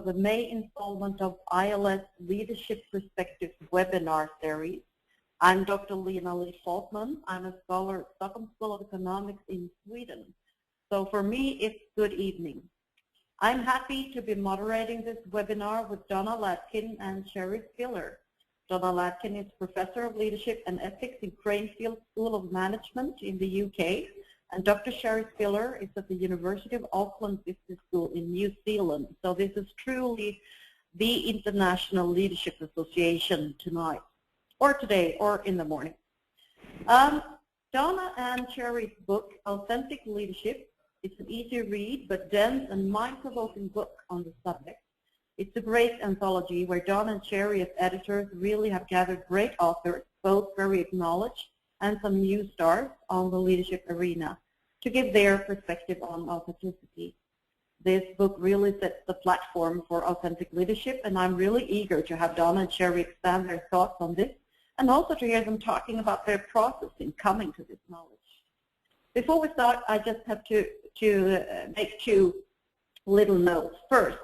the May installment of ILS Leadership Perspectives webinar series. I'm Dr. Lena Lee Falkman. I'm a scholar at Stockholm School of Economics in Sweden. So for me, it's good evening. I'm happy to be moderating this webinar with Donna Ladkin and Chellie Spiller. Donna Ladkin is Professor of Leadership and Ethics in Cranefield School of Management in the UK, and Dr. Chellie Spiller is at the University of Auckland Business School in New Zealand. So this is truly the International Leadership Association tonight, or today, or in the morning. Donna and Chellie's book, Authentic Leadership, it's an easy read but dense and mind-provoking book on the subject. It's a great anthology where Donna and Chellie as editors really have gathered great authors, both very acknowledged and some new stars on the leadership arena, to give their perspective on authenticity. This book really sets the platform for authentic leadership, and I'm really eager to have Donna and Chellie expand their thoughts on this, and also to hear them talking about their process in coming to this knowledge. Before we start, I just have to make two little notes. First,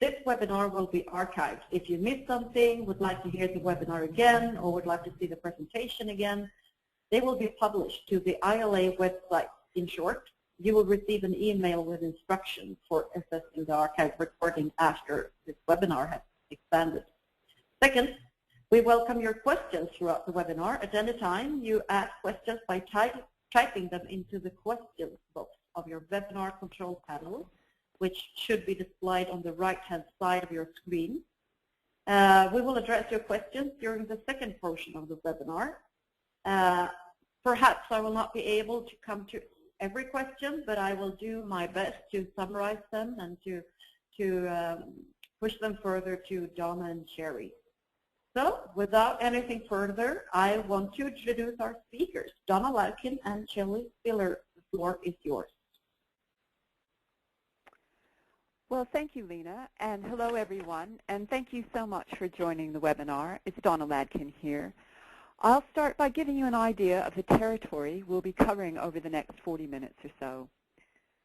this webinar will be archived. If you missed something, would like to hear the webinar again, or would like to see the presentation again, they will be published to the ILA website. In short, you will receive an email with instructions for accessing the archive recording after this webinar has expanded. Second, we welcome your questions throughout the webinar. At any time, you ask questions by typing them into the questions box of your webinar control panel, which should be displayed on the right-hand side of your screen. We will address your questions during the second portion of the webinar. Perhaps I will not be able to come to every question, but I will do my best to summarize them and to push them further to Donna and Chellie. So, without anything further, I want to introduce our speakers, Donna Ladkin and Chellie Spiller. The floor is yours. Well, thank you, Lena, and hello, everyone, and thank you so much for joining the webinar. It's Donna Ladkin here. I'll start by giving you an idea of the territory we'll be covering over the next 40 minutes or so.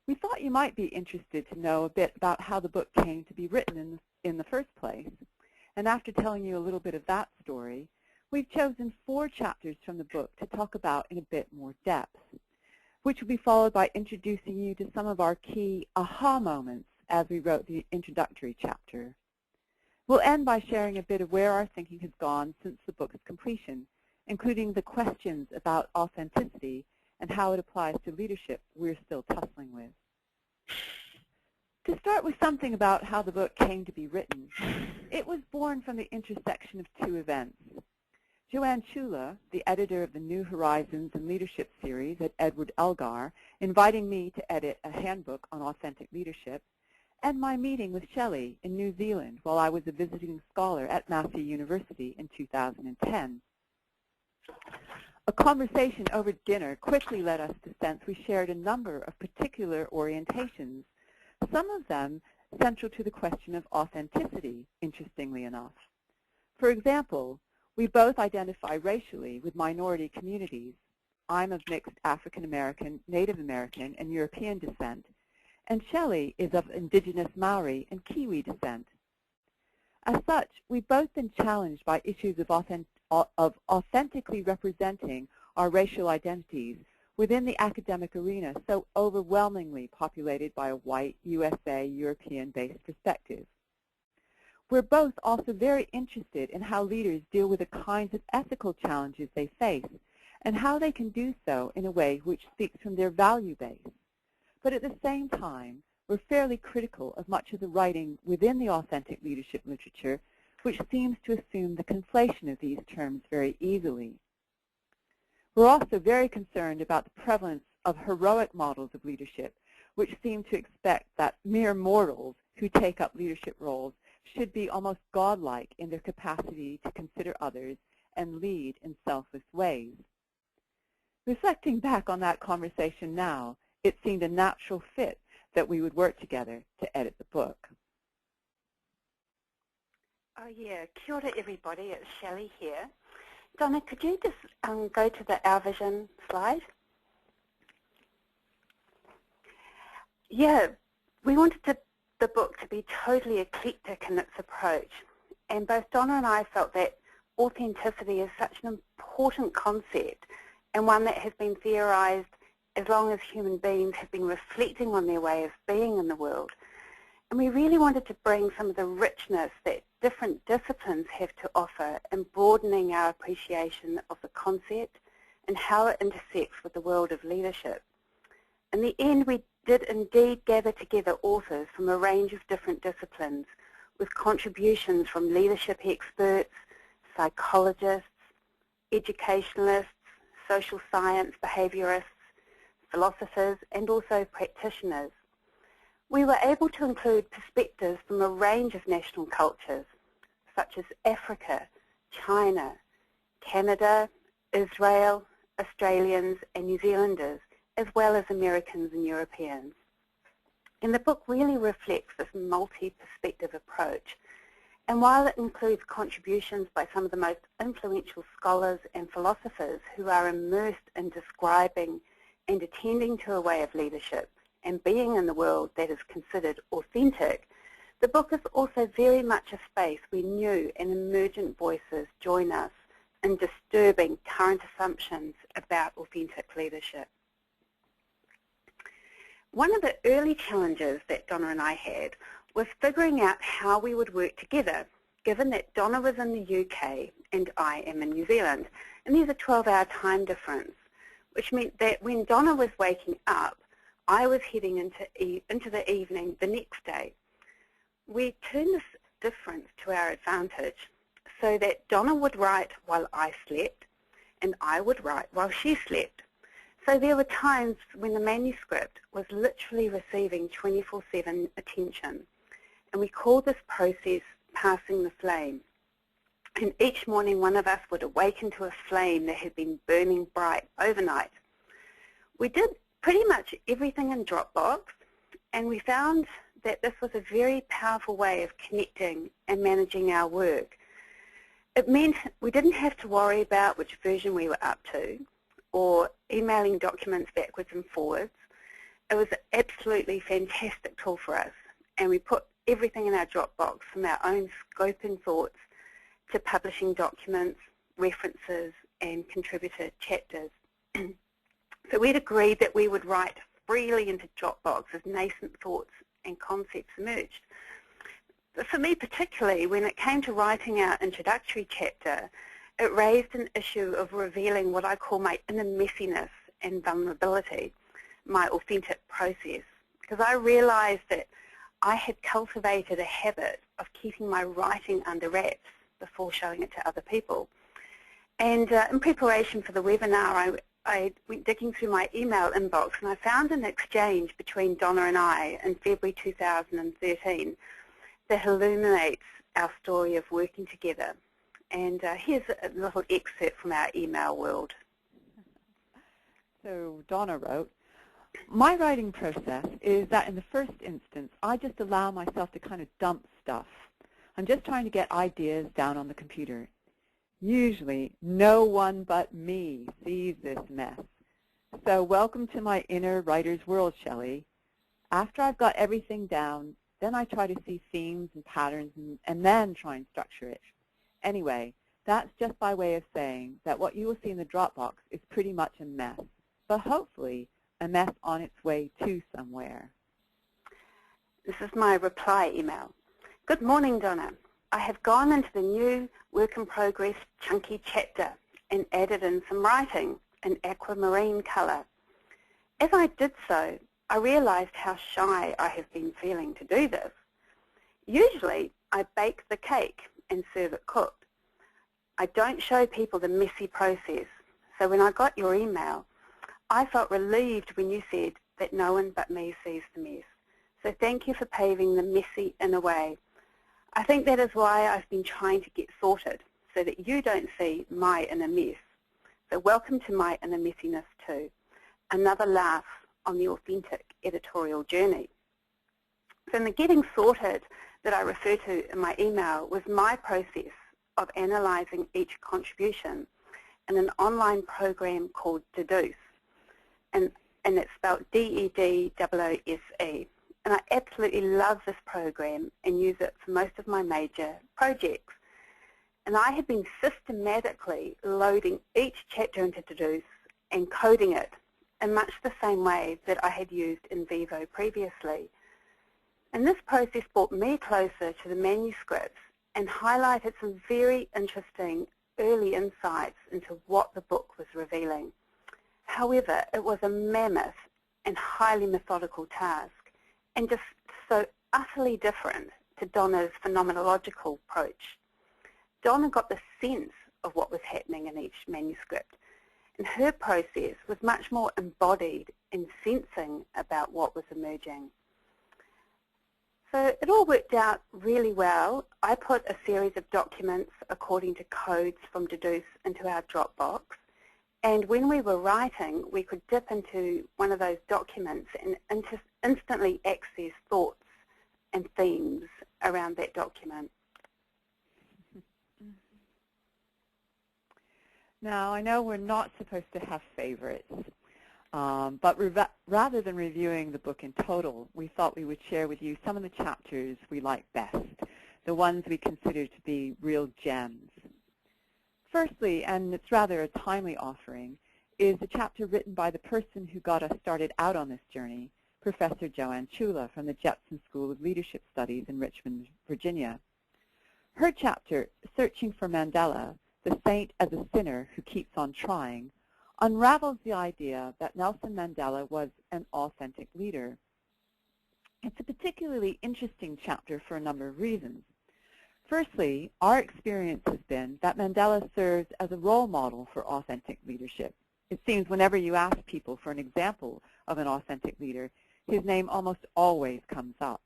We thought you might be interested to know a bit about how the book came to be written in the first place. And after telling you a little bit of that story, we've chosen 4 chapters from the book to talk about in a bit more depth, which will be followed by introducing you to some of our key aha moments as we wrote the introductory chapter. We'll end by sharing a bit of where our thinking has gone since the book's completion, including the questions about authenticity and how it applies to leadership we're still tussling with. To start with something about how the book came to be written, it was born from the intersection of 2 events. Joanne Chula, the editor of the New Horizons and Leadership series at Edward Elgar, inviting me to edit a handbook on authentic leadership, and my meeting with Chellie in New Zealand while I was a visiting scholar at Massey University in 2010. A conversation over dinner quickly led us to sense we shared a number of particular orientations, some of them central to the question of authenticity, interestingly enough. For example, we both identify racially with minority communities. I'm of mixed African American, Native American, and European descent, and Chellie is of indigenous Maori and Kiwi descent. As such, we've both been challenged by issues of authentically representing our racial identities within the academic arena so overwhelmingly populated by a white, USA, European-based perspective. We're both also very interested in how leaders deal with the kinds of ethical challenges they face and how they can do so in a way which speaks from their value base. But at the same time, we're fairly critical of much of the writing within the authentic leadership literature, which seems to assume the conflation of these terms very easily. We're also very concerned about the prevalence of heroic models of leadership, which seem to expect that mere mortals who take up leadership roles should be almost godlike in their capacity to consider others and lead in selfless ways. Reflecting back on that conversation now, it seemed a natural fit that we would work together to edit the book. Oh yeah, kia ora everybody, it's Chellie here. Donna, could you just go to the Our Vision slide? Yeah, we wanted to the book to be totally eclectic in its approach, and both Donna and I felt that authenticity is such an important concept and one that has been theorized as long as human beings have been reflecting on their way of being in the world. And we really wanted to bring some of the richness that different disciplines have to offer in broadening our appreciation of the concept and how it intersects with the world of leadership. In the end, we did indeed gather together authors from a range of different disciplines with contributions from leadership experts, psychologists, educationalists, social science behaviorists, philosophers, and also practitioners. We were able to include perspectives from a range of national cultures, such as Africa, China, Canada, Israel, Australians, and New Zealanders, as well as Americans and Europeans. And the book really reflects this multi-perspective approach. And while it includes contributions by some of the most influential scholars and philosophers who are immersed in describing and attending to a way of leadership and being in the world that is considered authentic, the book is also very much a space where new and emergent voices join us in disturbing current assumptions about authentic leadership. One of the early challenges that Donna and I had was figuring out how we would work together, given that Donna was in the UK and I am in New Zealand, and there's a 12-hour time difference, which meant that when Donna was waking up, I was heading into the evening the next day. We turned this difference to our advantage so that Donna would write while I slept and I would write while she slept. So there were times when the manuscript was literally receiving 24/7 attention, and we called this process passing the flame. And each morning one of us would awaken to a flame that had been burning bright overnight. We did pretty much everything in Dropbox, and we found that this was a very powerful way of connecting and managing our work. It meant we didn't have to worry about which version we were up to or emailing documents backwards and forwards. It was an absolutely fantastic tool for us, and we put everything in our Dropbox, from our own scoping thoughts to publishing documents, references, and contributor chapters. So we'd agreed that we would write freely into Dropbox as nascent thoughts and concepts emerged. But for me particularly, when it came to writing our introductory chapter, it raised an issue of revealing what I call my inner messiness and vulnerability, my authentic process, because I realized that I had cultivated a habit of keeping my writing under wraps before showing it to other people. And in preparation for the webinar, I went digging through my email inbox, and I found an exchange between Donna and I in February 2013 that illuminates our story of working together. And here's a little excerpt from our email world. So Donna wrote, "My writing process is that in the first instance, I just allow myself to kind of dump stuff. I'm just trying to get ideas down on the computer. Usually, no one but me sees this mess. So welcome to my inner writer's world, Chellie. After I've got everything down, then I try to see themes and patterns and then try and structure it. Anyway, that's just by way of saying that what you will see in the Dropbox is pretty much a mess, but hopefully a mess on its way to somewhere." This is my reply email. "Good morning, Donna. I have gone into the new work-in-progress chunky chapter and added in some writing in aquamarine colour. As I did so, I realised how shy I have been feeling to do this. Usually, I bake the cake and serve it cooked. I don't show people the messy process, so when I got your email, I felt relieved when you said that no one but me sees the mess. So thank you for paving the messy inner way. I think that is why I've been trying to get sorted, so that you don't see my inner mess. So welcome to my inner messiness too. Another laugh on the authentic editorial journey." So in the getting sorted that I refer to in my email was my process of analysing each contribution in an online program called Deduce, and it's spelled D-E-D-O-O-S-E. and I absolutely love this program and use it for most of my major projects. And I have been systematically loading each chapter into Deduce and coding it in much the same way that I had used in Vivo previously. And this process brought me closer to the manuscripts and highlighted some very interesting early insights into what the book was revealing. However, it was a mammoth and highly methodical task, and just so utterly different to Donna's phenomenological approach. Donna got the sense of what was happening in each manuscript, and her process was much more embodied in sensing about what was emerging. So it all worked out really well. I put a series of documents according to codes from Deduce into our Dropbox, and when we were writing, we could dip into one of those documents and instantly access thoughts and themes around that document. Now, I know we're not supposed to have favorites, but rather than reviewing the book in total, we thought we would share with you some of the chapters we like best, the ones we consider to be real gems. Firstly, and it's rather a timely offering, is a chapter written by the person who got us started out on this journey, Professor Joanne Chula from the Jepson School of Leadership Studies in Richmond, Virginia. Her chapter, Searching for Mandela, the Saint as a Sinner Who Keeps on Trying, unravels the idea that Nelson Mandela was an authentic leader. It's a particularly interesting chapter for a number of reasons. Firstly, our experience has been that Mandela serves as a role model for authentic leadership. It seems whenever you ask people for an example of an authentic leader, his name almost always comes up.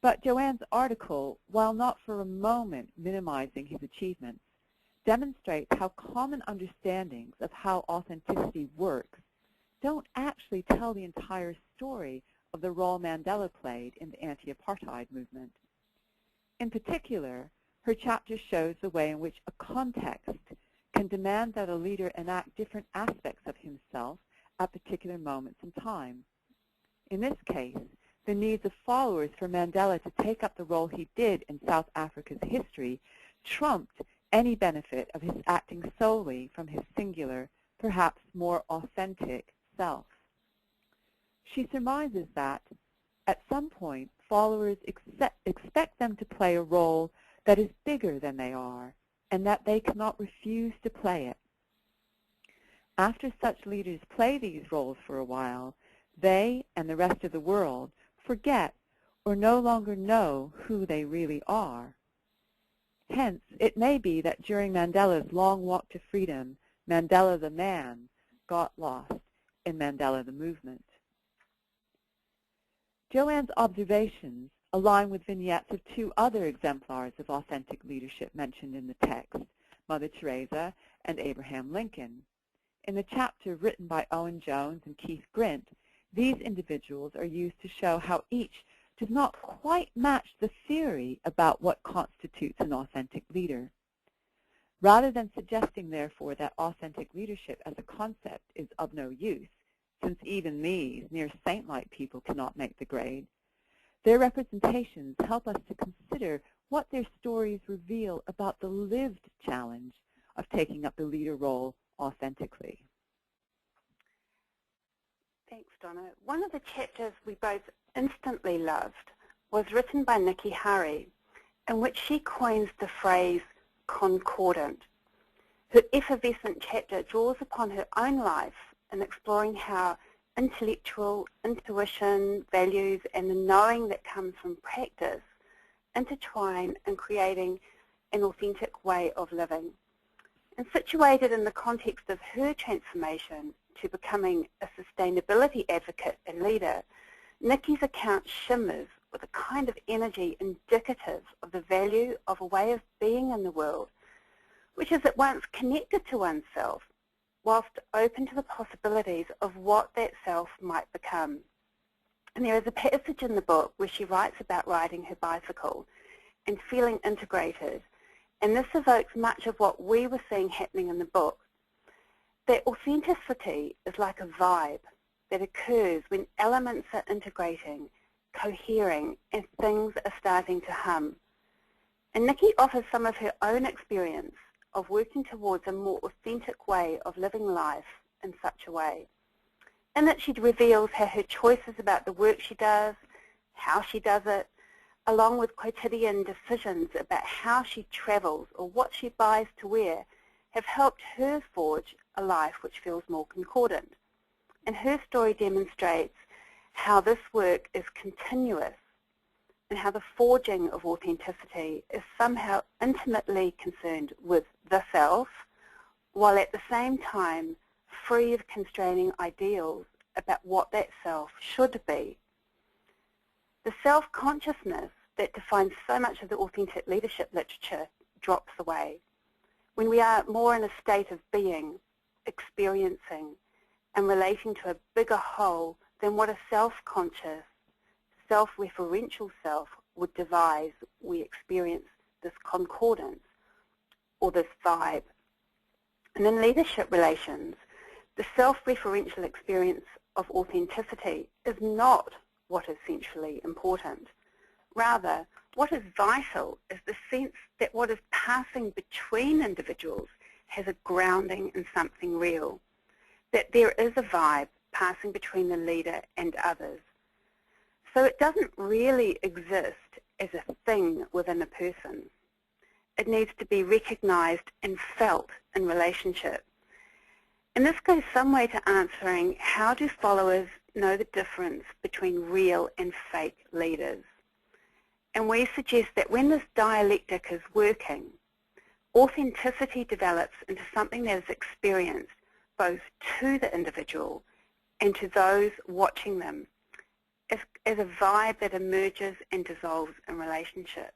But Joanne's article, while not for a moment minimizing his achievements, demonstrates how common understandings of how authenticity works don't actually tell the entire story of the role Mandela played in the anti-apartheid movement. In particular, her chapter shows the way in which a context can demand that a leader enact different aspects of himself at particular moments in time. In this case, the needs of followers for Mandela to take up the role he did in South Africa's history trumped any benefit of his acting solely from his singular, perhaps more authentic self. She surmises that, at some point, followers expect them to play a role that is bigger than they are, and that they cannot refuse to play it. After such leaders play these roles for a while, they and the rest of the world forget or no longer know who they really are. Hence, it may be that during Mandela's long walk to freedom, Mandela the man got lost in Mandela the movement. Joanne's observations align with vignettes of two other exemplars of authentic leadership mentioned in the text, Mother Teresa and Abraham Lincoln. In the chapter written by Owen Jones and Keith Grint, these individuals are used to show how each does not quite match the theory about what constitutes an authentic leader. Rather than suggesting, therefore, that authentic leadership as a concept is of no use, since even these near saint-like people cannot make the grade, their representations help us to consider what their stories reveal about the lived challenge of taking up the leader role authentically. Thanks, Donna. One of the chapters we both instantly loved was written by Nikki Hari, in which she coins the phrase concordant. Her effervescent chapter draws upon her own life in exploring how intellectual, intuition, values, and the knowing that comes from practice intertwine in creating an authentic way of living. And situated in the context of her transformation to becoming a sustainability advocate and leader, Nikki's account shimmers with a kind of energy indicative of the value of a way of being in the world, which is at once connected to oneself, whilst open to the possibilities of what that self might become. And there is a passage in the book where she writes about riding her bicycle and feeling integrated, and this evokes much of what we were seeing happening in the book. That authenticity is like a vibe that occurs when elements are integrating cohering, and things are starting to hum. And Nikki offers some of her own experience of working towards a more authentic way of living life in such a way. And that she reveals how her choices about the work she does, how she does it, along with quotidian decisions about how she travels or what she buys to wear, have helped her forge a life which feels more concordant. And her story demonstrates how this work is continuous and how the forging of authenticity is somehow intimately concerned with the self, while at the same time free of constraining ideals about what that self should be. The self-consciousness that defines so much of the authentic leadership literature drops away when we are more in a state of being, experiencing, and relating to a bigger whole than what a self-conscious, self-referential self would devise. We experience this concordance or this vibe. And in leadership relations, the self-referential experience of authenticity is not what is centrally important. Rather, what is vital is the sense that what is passing between individuals has a grounding in something real, that there is a vibe passing between the leader and others. So it doesn't really exist as a thing within a person. It needs to be recognized and felt in relationship. And this goes some way to answering, how do followers know the difference between real and fake leaders? And we suggest that when this dialectic is working, authenticity develops into something that is experienced both to the individual and to those watching them as a vibe that emerges and dissolves in relationship.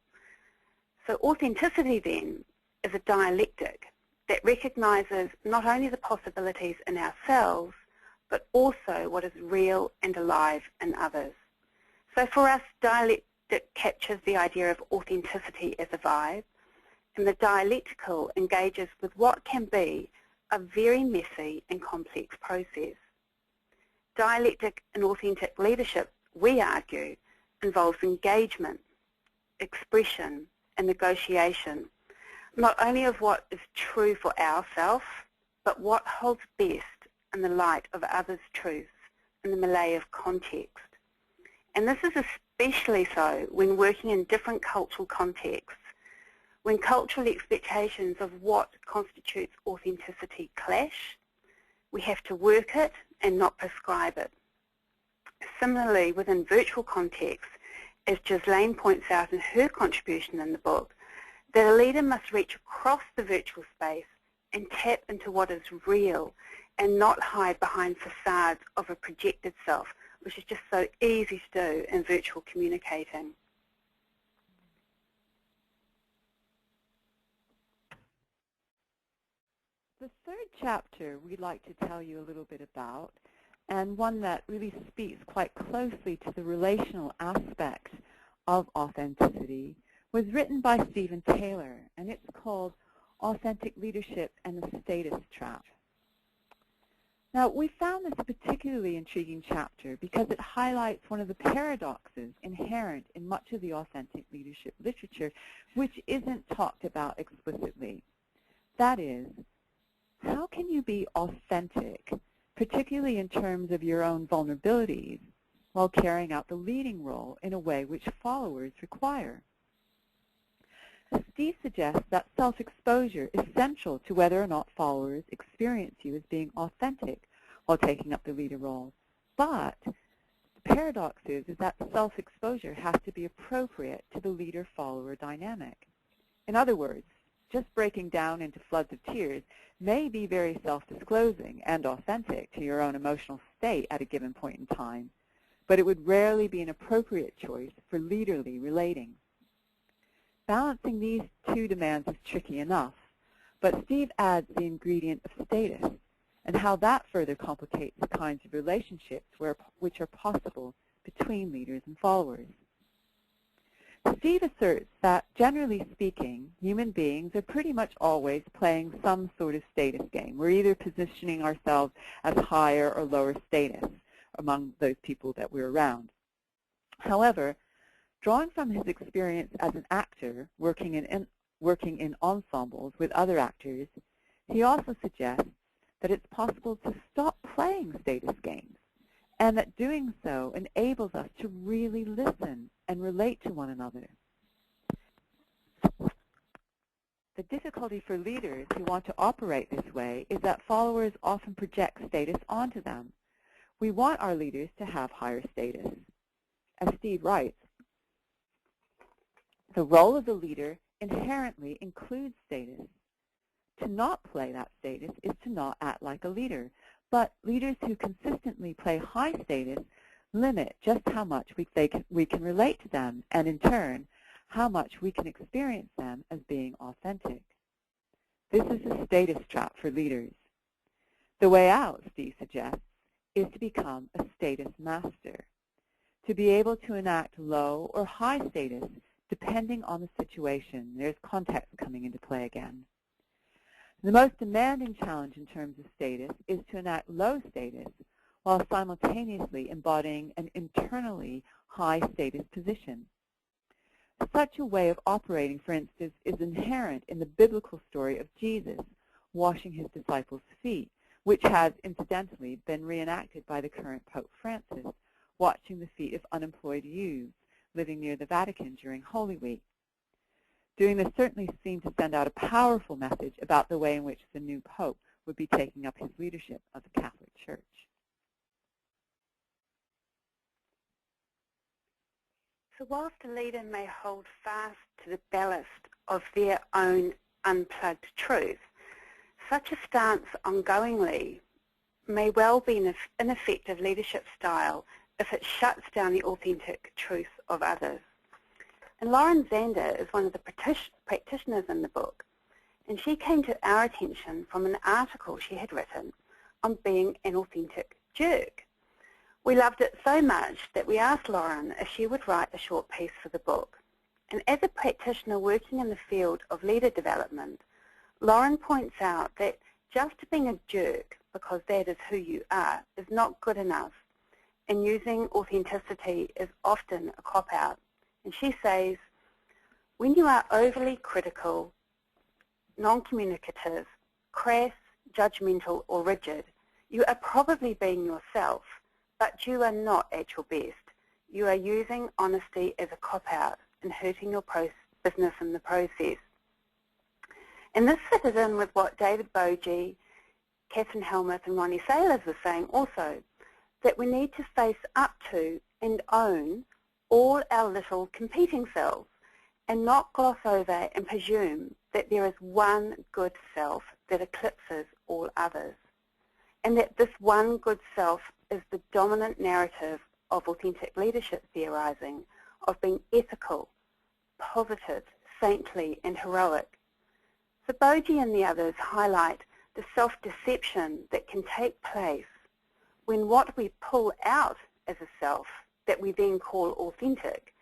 So authenticity then is a dialectic that recognizes not only the possibilities in ourselves, but also what is real and alive in others. So for us, dialectic captures the idea of authenticity as a vibe, and the dialectical engages with what can be a very messy and complex process. Dialectic and authentic leadership, we argue, involves engagement, expression, and negotiation, not only of what is true for ourselves, but what holds best in the light of others' truths in the melee of context. And this is especially so when working in different cultural contexts, when cultural expectations of what constitutes authenticity clash. We have to work it and not prescribe it. Similarly, within virtual contexts, as Ghislaine points out in her contribution in the book, that a leader must reach across the virtual space and tap into what is real and not hide behind facades of a projected self, which is just so easy to do in virtual communicating. The third chapter we'd like to tell you a little bit about, and one that really speaks quite closely to the relational aspect of authenticity, was written by Stephen Taylor, and it's called Authentic Leadership and the Status Trap. Now, we found this a particularly intriguing chapter because it highlights one of the paradoxes inherent in much of the authentic leadership literature, which isn't talked about explicitly. That is, how can you be authentic, particularly in terms of your own vulnerabilities, while carrying out the leading role in a way which followers require? Steve suggests that self-exposure is central to whether or not followers experience you as being authentic while taking up the leader role. But the paradox is that self-exposure has to be appropriate to the leader-follower dynamic. In other words, just breaking down into floods of tears may be very self-disclosing and authentic to your own emotional state at a given point in time, but it would rarely be an appropriate choice for leaderly relating. Balancing these two demands is tricky enough, but Steve adds the ingredient of status and how that further complicates the kinds of relationships which are possible between leaders and followers. Steve asserts that, generally speaking, human beings are pretty much always playing some sort of status game. We're either positioning ourselves as higher or lower status among those people that we're around. However, drawing from his experience as an actor working in ensembles with other actors, he also suggests that it's possible to stop playing status games, and that doing so enables us to really listen and relate to one another. The difficulty for leaders who want to operate this way is that followers often project status onto them. We want our leaders to have higher status. As Steve writes, the role of the leader inherently includes status. To not play that status is to not act like a leader, but leaders who consistently play high status limit just how much we can relate to them, and in turn, how much we can experience them as being authentic. This is a status trap for leaders. The way out, Steve suggests, is to become a status master, to be able to enact low or high status depending on the situation. There's context coming into play again. The most demanding challenge in terms of status is to enact low status while simultaneously embodying an internally high status position. Such a way of operating, for instance, is inherent in the biblical story of Jesus washing his disciples' feet, which has, incidentally, been reenacted by the current Pope Francis, watching the feet of unemployed youths living near the Vatican during Holy Week. Doing this certainly seemed to send out a powerful message about the way in which the new Pope would be taking up his leadership of the Catholic Church. So whilst a leader may hold fast to the ballast of their own unplugged truth, such a stance ongoingly may well be an ineffective leadership style if it shuts down the authentic truth of others. And Lauren Zander is one of the practitioners in the book, and she came to our attention from an article she had written on being an authentic jerk. We loved it so much that we asked Lauren if she would write a short piece for the book. And as a practitioner working in the field of leader development, Lauren points out that just being a jerk, because that is who you are, is not good enough, and using authenticity is often a cop-out. And she says, when you are overly critical, non-communicative, crass, judgmental, or rigid, you are probably being yourself, but you are not at your best. You are using honesty as a cop-out and hurting your business in the process. And this fitted in with what David Bogie, Catherine Helmuth, and Ronnie Saylors were saying also, that we need to face up to and own all our little competing selves and not gloss over and presume that there is one good self that eclipses all others, and that this one good self is the dominant narrative of authentic leadership theorizing, of being ethical, positive, saintly, and heroic. So Bogie and the others highlight the self-deception that can take place when what we pull out as a self that we then call authentic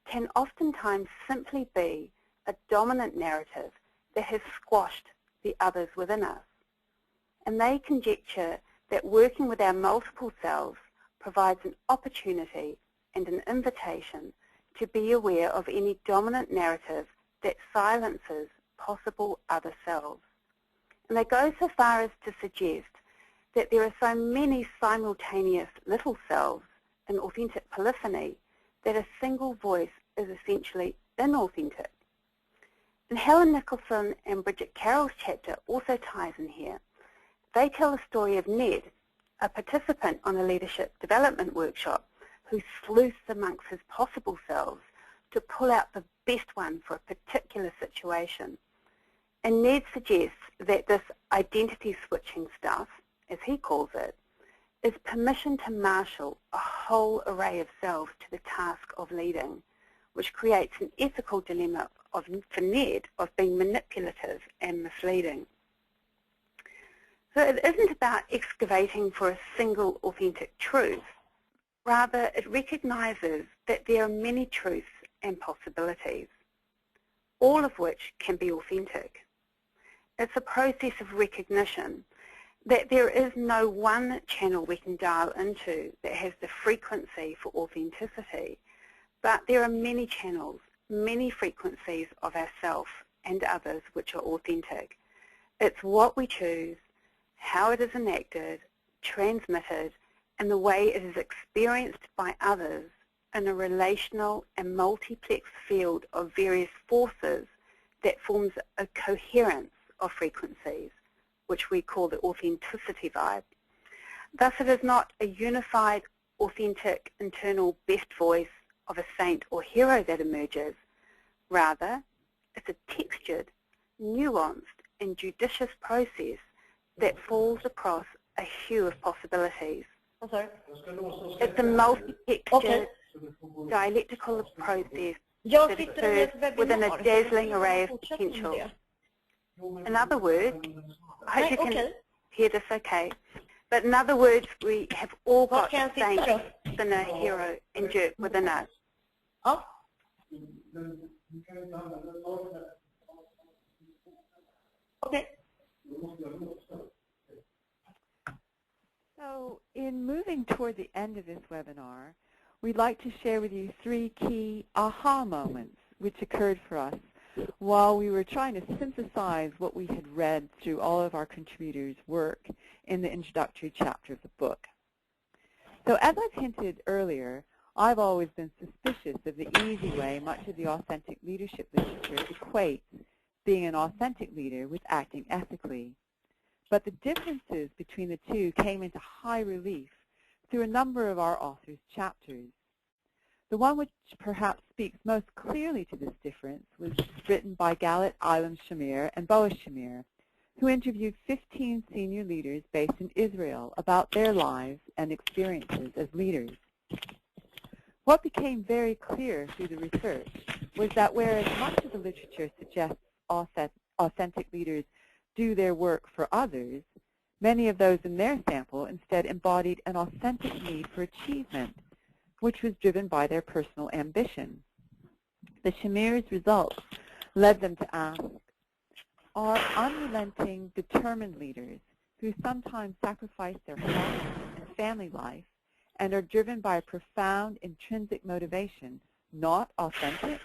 can oftentimes simply be a dominant narrative that has squashed the others within us. And they conjecture that working with our multiple selves provides an opportunity and an invitation to be aware of any dominant narrative that silences possible other selves. And they go so far as to suggest that there are so many simultaneous little selves in authentic polyphony that a single voice is essentially inauthentic. And Helen Nicholson and Bridget Carroll's chapter also ties in here. They tell the story of Ned, a participant on a leadership development workshop who sleuths amongst his possible selves to pull out the best one for a particular situation. And Ned suggests that this identity switching stuff, as he calls it, is permission to marshal a whole array of selves to the task of leading, which creates an ethical dilemma for Ned of being manipulative and misleading. So it isn't about excavating for a single authentic truth. Rather, it recognizes that there are many truths and possibilities, all of which can be authentic. It's a process of recognition that there is no one channel we can dial into that has the frequency for authenticity, But there are many channels, many frequencies of ourself and others which are authentic. It's what we choose, how it is enacted, transmitted, and the way it is experienced by others in a relational and multiplex field of various forces that forms a coherence of frequencies, which we call the authenticity vibe. Thus, it is not a unified, authentic, internal best voice of a saint or hero that emerges. Rather, it's a textured, nuanced, and judicious process that falls across a hue of possibilities. Oh, sorry. It's a multi-textured, dialectical process that occurs within a dazzling array of potential. In other words, I hope you can hear this okay, but in other words, we have all got the saint, sinner, hero, and jerk within us. Oh. Okay. So in moving toward the end of this webinar, we'd like to share with you 3 key aha moments which occurred for us while we were trying to synthesize what we had read through all of our contributors' work in the introductory chapter of the book. So as I've hinted earlier, I've always been suspicious of the easy way much of the authentic leadership literature equates being an authentic leader with acting ethically. But the differences between the two came into high relief through a number of our authors' chapters. The one which perhaps speaks most clearly to this difference was written by Galit Eilam Shamir and Boaz Shamir, who interviewed 15 senior leaders based in Israel about their lives and experiences as leaders. What became very clear through the research was that whereas much of the literature suggests authentic leaders do their work for others, many of those in their sample instead embodied an authentic need for achievement, which was driven by their personal ambition. The Shamir's results led them to ask, are unrelenting, determined leaders who sometimes sacrifice their health and family life and are driven by a profound intrinsic motivation not authentic?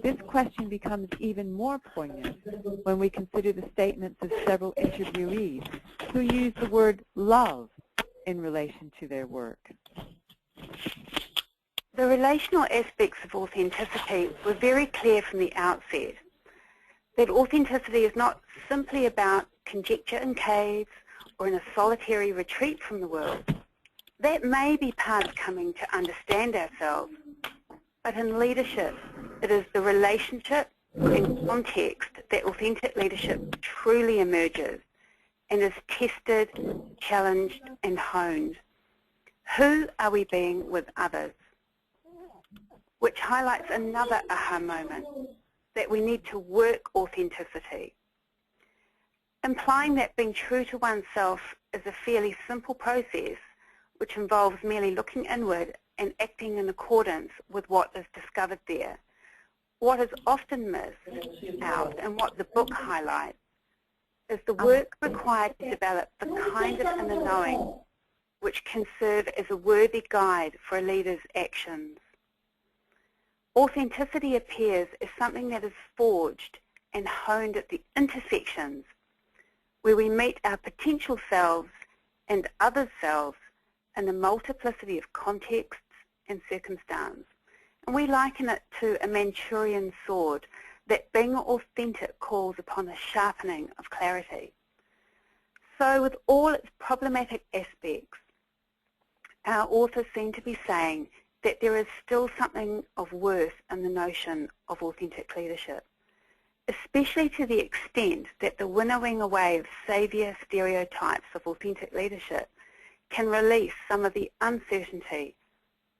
This question becomes even more poignant when we consider the statements of several interviewees who use the word love in relation to their work. The relational aspects of authenticity were very clear from the outset, that authenticity is not simply about conjecture in caves or in a solitary retreat from the world. That may be part of coming to understand ourselves, but in leadership, it is the relationship and context that authentic leadership truly emerges and is tested, challenged, and honed. Who are we being with others? Which highlights another aha moment, that we need to work authenticity, implying that being true to oneself is a fairly simple process which involves merely looking inward and acting in accordance with what is discovered there. What is often missed out and what the book highlights is the work required to develop the kind of inner knowing which can serve as a worthy guide for a leader's actions. Authenticity appears as something that is forged and honed at the intersections where we meet our potential selves and other selves in a multiplicity of contexts and circumstance. And we liken it to a Manchurian sword that being authentic calls upon a sharpening of clarity. So with all its problematic aspects, our authors seem to be saying that there is still something of worth in the notion of authentic leadership, especially to the extent that the winnowing away of saviour stereotypes of authentic leadership can release some of the uncertainty,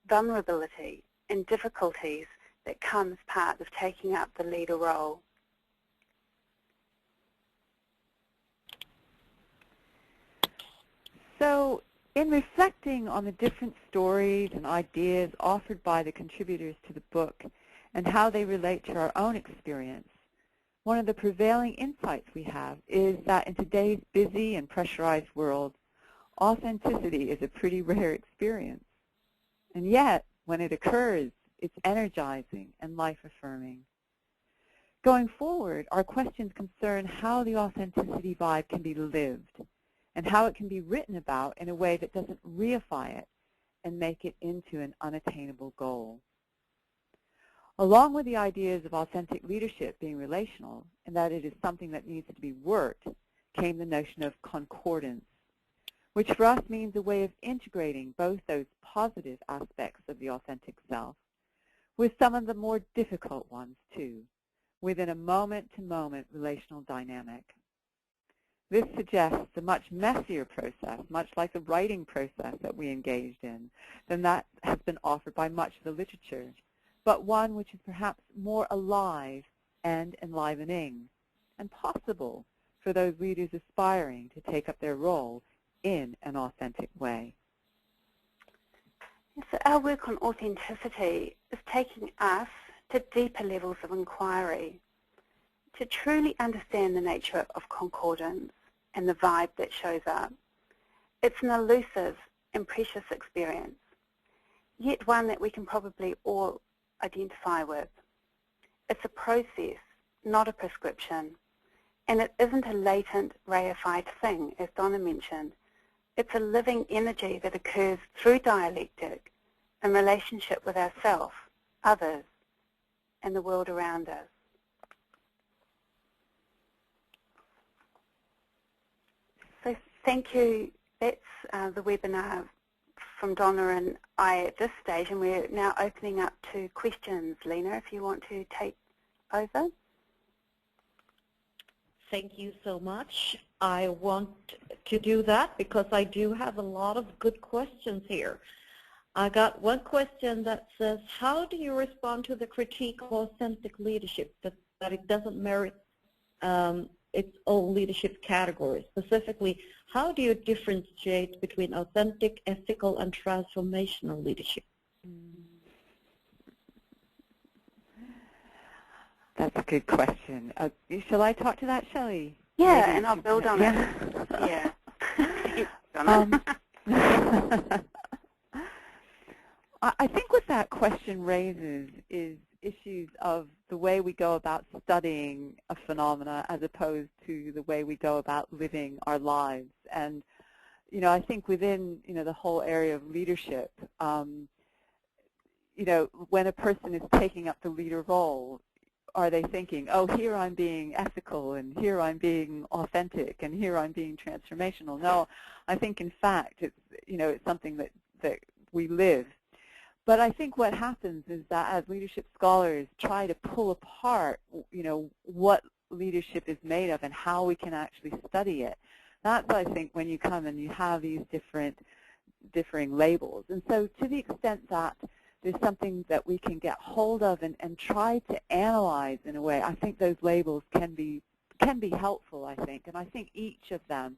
vulnerability, and difficulties that come as part of taking up the leader role. So, in reflecting on the different stories and ideas offered by the contributors to the book and how they relate to our own experience, one of the prevailing insights we have is that in today's busy and pressurized world, authenticity is a pretty rare experience. And yet, when it occurs, It's energizing and life-affirming. Going forward, our questions concern how the authenticity vibe can be lived and how it can be written about in a way that doesn't reify it and make it into an unattainable goal. Along with the ideas of authentic leadership being relational and that it is something that needs to be worked, came the notion of concordance, which for us means a way of integrating both those positive aspects of the authentic self with some of the more difficult ones too, within a moment-to-moment relational dynamic. This suggests a much messier process, much like the writing process that we engaged in, than that has been offered by much of the literature, but one which is perhaps more alive and enlivening, and possible for those leaders aspiring to take up their role in an authentic way. So our work on authenticity is taking us to deeper levels of inquiry, to truly understand the nature of concordance and the vibe that shows up. It's an elusive and precious experience, yet one that we can probably all identify with. It's a process, not a prescription, and it isn't a latent, reified thing, as Donna mentioned. It's a living energy that occurs through dialectic in relationship with ourselves, others, and the world around us. So thank you. That's the webinar from Donna and I at this stage, and we're now opening up to questions. Lena, if you want to take over. Thank you so much. I want to do that because I do have a lot of good questions here. I got one question that says, how do you respond to the critique of authentic leadership, that it doesn't merit its own leadership categories? Specifically, how do you differentiate between authentic, ethical, and transformational leadership? That's a good question. Shall I talk to that, Chellie? Yeah, Maybe and I'll build on it. Yeah. I think what that question raises is issues of the way we go about studying a phenomena as opposed to the way we go about living our lives. And, I think within, the whole area of leadership, when a person is taking up the leader role, are they thinking, oh, here I'm being ethical, and here I'm being authentic, and here I'm being transformational? No, I think, in fact, it's something that we live. But I think what happens is that as leadership scholars try to pull apart, what leadership is made of and how we can actually study it, that's, I think, when you come and you have these differing labels. And so to the extent that there's something that we can get hold of and try to analyze in a way, I think those labels can be helpful, I think. And I think each of them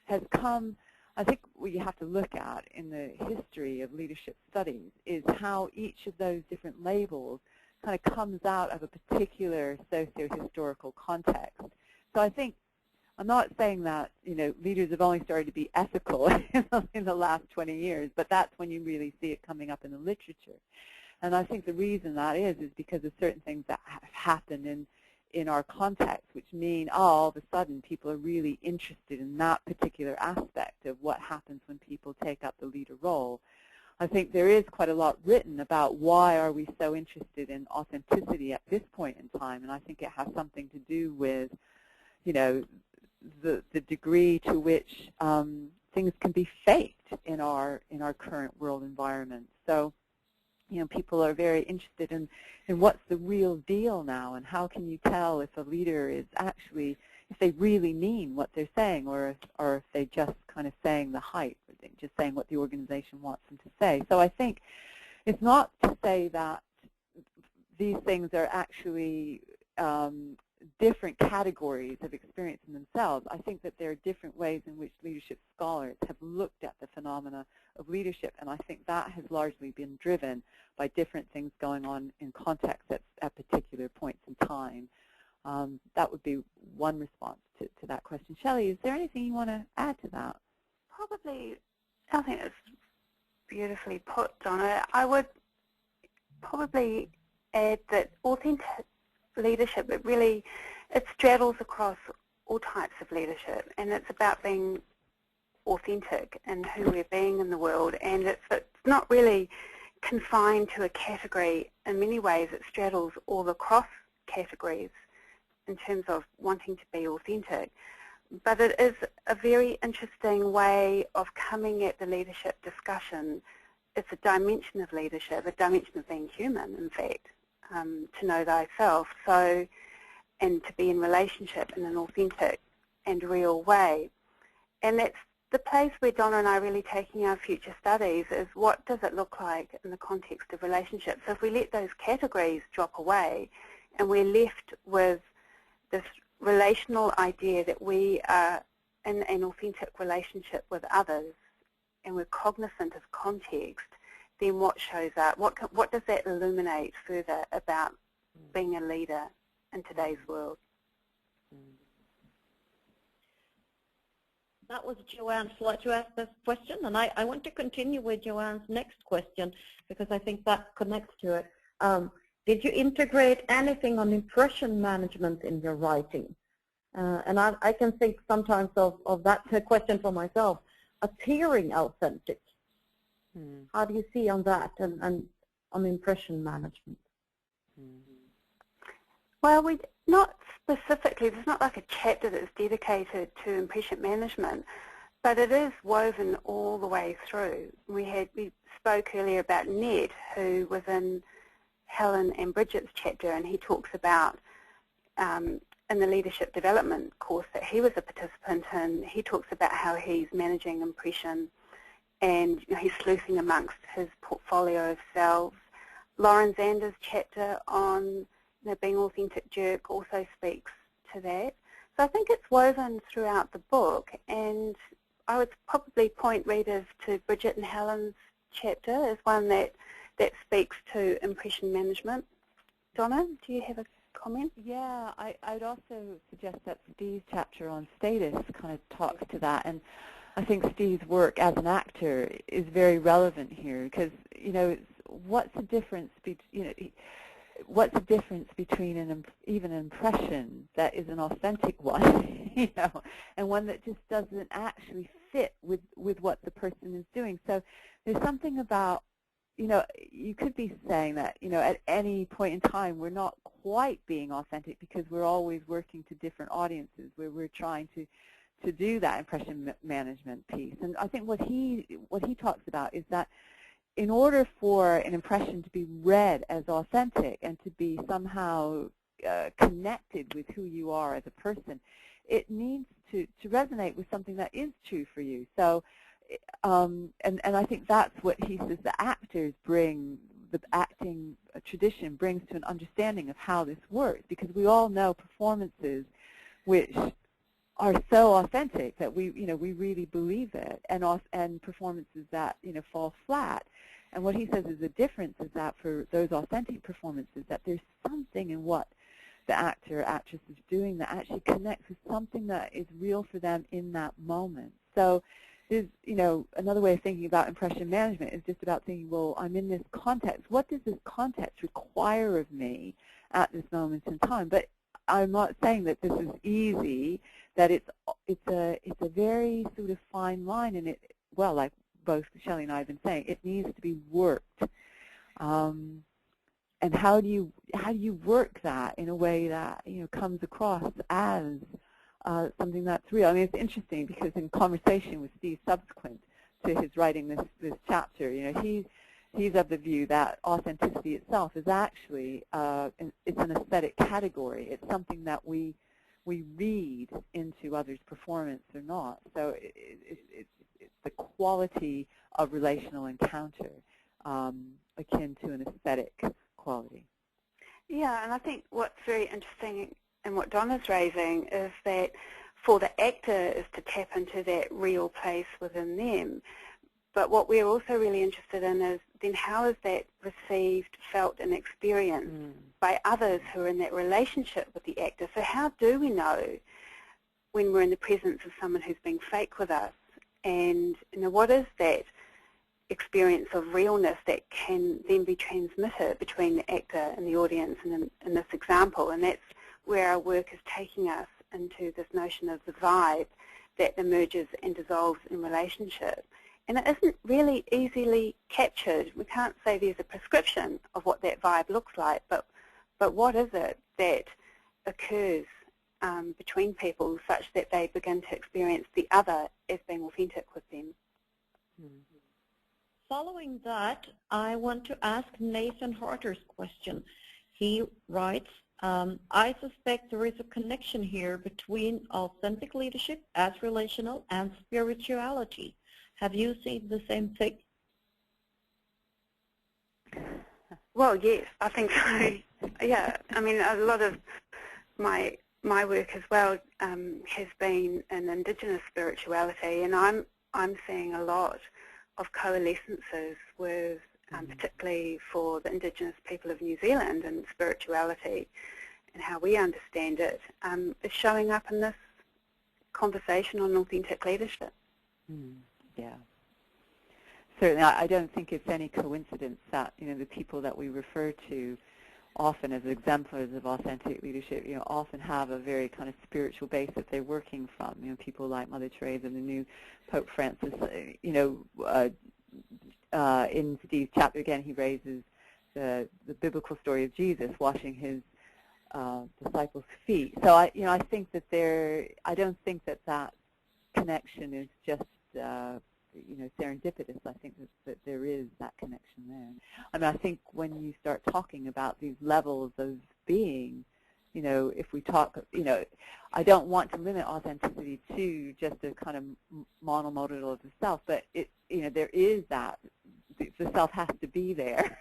has come, I think what you have to look at in the history of leadership studies is how each of those different labels kind of comes out of a particular socio-historical context. So I think, I'm not saying that, leaders have only started to be ethical in the last 20 years, but that's when you really see it coming up in the literature. And I think the reason that is because of certain things that have happened in our context, which mean, all of a sudden people are really interested in that particular aspect of what happens when people take up the leader role. I think there is quite a lot written about why are we so interested in authenticity at this point in time, and I think it has something to do with, the degree to which things can be faked in our current world environment. So, people are very interested in what's the real deal now, and how can you tell if a leader is actually, if they really mean what they're saying, or if they just kind of saying the hype, or they just saying what the organization wants them to say. So I think it's not to say that these things are actually different categories of experience in themselves. I think that there are different ways in which leadership scholars have looked at the phenomena of leadership, and I think that has largely been driven by different things going on in context at particular points in time. That would be one response to that question. Chellie, is there anything you want to add to that? Probably, I think it's beautifully put, Donna. I would probably add that authentic leadership, it straddles across all types of leadership, and it's about being authentic in who we're being in the world, and it's not really confined to a category. In many ways it straddles all across categories in terms of wanting to be authentic. But it is a very interesting way of coming at the leadership discussion. It's a dimension of leadership, a dimension of being human, in fact, to know thyself, and to be in relationship in an authentic and real way. And that's the place where Donna and I are really taking our future studies, is what does it look like in the context of relationships. So if we let those categories drop away and we're left with this relational idea that we are in an authentic relationship with others, and we're cognizant of context, then what shows up? What does that illuminate further about being a leader in today's world? That was Joanne's like to ask this question, and I want to continue with Joanne's next question because I think that connects to it. Did you integrate anything on impression management in your writing? And I can think sometimes of that question for myself, appearing authentic. How do you see on that and on impression management? Well, not specifically, there's not like a chapter that's dedicated to impression management, but it is woven all the way through. We spoke earlier about Ned, who was in Helen and Bridget's chapter, and he talks about in the leadership development course that he was a participant in, he talks about how he's managing impression and he's sleuthing amongst his portfolio of selves. Lauren Zander's chapter on being authentic jerk also speaks to that. So I think it's woven throughout the book, and I would probably point readers to Bridget and Helen's chapter as one that speaks to impression management. Donna, do you have a comment? Yeah, I'd also suggest that Steve's chapter on status kind of talks to that, and I think Steve's work as an actor is very relevant here because, what's the difference between, what's the difference between even an impression that is an authentic one, and one that just doesn't actually fit with what the person is doing. So there's something about, you could be saying that, at any point in time we're not quite being authentic because we're always working to different audiences where we're trying to do that impression management piece. And I think what he talks about is that in order for an impression to be read as authentic and to be somehow connected with who you are as a person, it needs to resonate with something that is true for you. So, and I think that's what he says the actors bring, the acting tradition brings to an understanding of how this works, because we all know performances which are so authentic that we really believe it, and performances that fall flat. And what he says is the difference is that for those authentic performances, that there's something in what the actor or actress is doing that actually connects with something that is real for them in that moment. So there's, another way of thinking about impression management is just about thinking, well, I'm in this context. What does this context require of me at this moment in time? But I'm not saying that this is easy, that it's a very sort of fine line, and it, well, like both Chellie and I have been saying, it needs to be worked. And how do you work that in a way that comes across as something that's real? I mean, it's interesting because in conversation with Steve subsequent to his writing this chapter, he's of the view that authenticity itself is actually it's an aesthetic category. It's something that we read into others' performance or not. So it's the quality of relational encounter akin to an aesthetic quality. Yeah, and I think what's very interesting in what Donna's raising is that for the actor is to tap into that real place within them. But what we're also really interested in is then how is that received, felt, and experienced by others who are in that relationship with the actor? So how do we know when we're in the presence of someone who's being fake with us? And what is that experience of realness that can then be transmitted between the actor and the audience in this example. And that's where our work is taking us, into this notion of the vibe that emerges and dissolves in relationship. And it isn't really easily captured. We can't say there's a prescription of what that vibe looks like, but what is it that occurs between people such that they begin to experience the other as being authentic with them? Following that, I want to ask Nathan Harter's question. He writes, I suspect there is a connection here between authentic leadership as relational and spirituality. Have you seen the same thing? Well, yes, I think so. Yeah, I mean, a lot of my work as well has been in Indigenous spirituality, and I'm seeing a lot of coalescences with, particularly for the Indigenous people of New Zealand, and spirituality and how we understand it is showing up in this conversation on authentic leadership. Yeah. Certainly, I don't think it's any coincidence that, the people that we refer to often as exemplars of authentic leadership, often have a very kind of spiritual base that they're working from. People like Mother Teresa and the new Pope Francis, in Steve's chapter, again, he raises the biblical story of Jesus washing his disciples' feet. So I think that I don't think that connection is just serendipitous. I think that there is that connection there. I mean, I think when you start talking about these levels of being, if we talk, I don't want to limit authenticity to just a kind of monomodal of the self, but there is that. The self has to be there.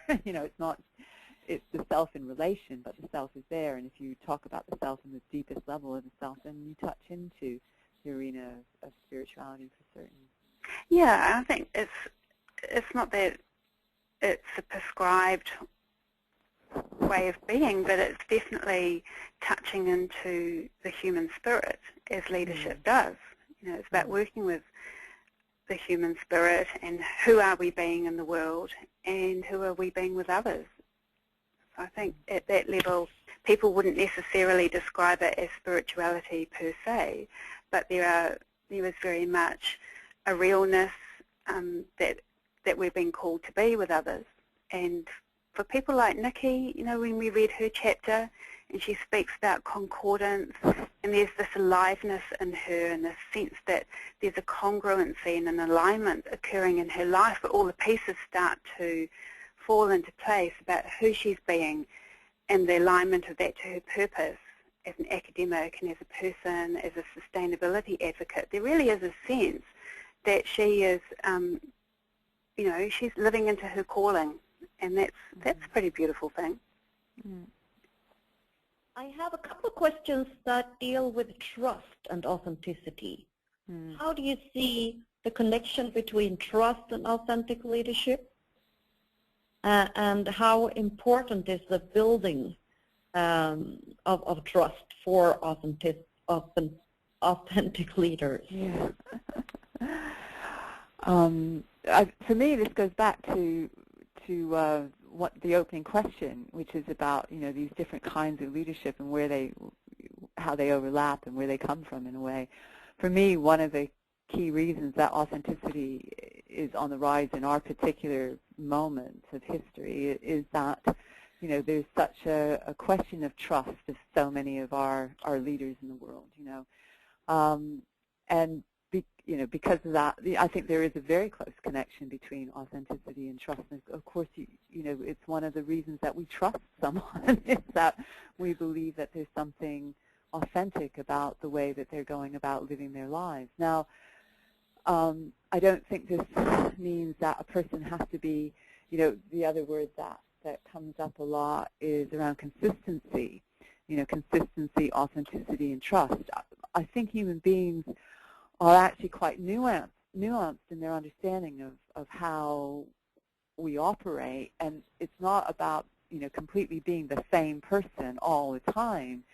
It's the self in relation, but the self is there. And if you talk about the self in the deepest level of the self, then you touch into the arena of spirituality for certain. Yeah, I think it's not that it's a prescribed way of being, but it's definitely touching into the human spirit, as leadership does. It's about working with the human spirit and who are we being in the world and who are we being with others. So I think at that level, people wouldn't necessarily describe it as spirituality per se, but there is very much a realness that we're being called to be with others. And for people like Nikki, when we read her chapter and she speaks about concordance, and there's this aliveness in her and this sense that there's a congruency and an alignment occurring in her life, where all the pieces start to fall into place about who she's being and the alignment of that to her purpose as an academic and as a person, as a sustainability advocate. There really is a sense that she is, she's living into her calling, and that's a pretty beautiful thing. I have a couple of questions that deal with trust and authenticity. How do you see the connection between trust and authentic leadership? And how important is the building of trust for authentic leaders? Yeah. For me, this goes back to what the opening question, which is about these different kinds of leadership and how they overlap and where they come from in a way. For me, one of the key reasons that authenticity is on the rise in our particular moment of history is that there's such a question of trust of so many of our leaders in the world. And because of that, I think there is a very close connection between authenticity and trust. And of course, it's one of the reasons that we trust someone is that we believe that there's something authentic about the way that they're going about living their lives. Now, I don't think this means that a person has to be, the other word that comes up a lot is around consistency. Consistency, authenticity, and trust. I think human beings are actually quite nuanced in their understanding of how we operate, and it's not about completely being the same person all the time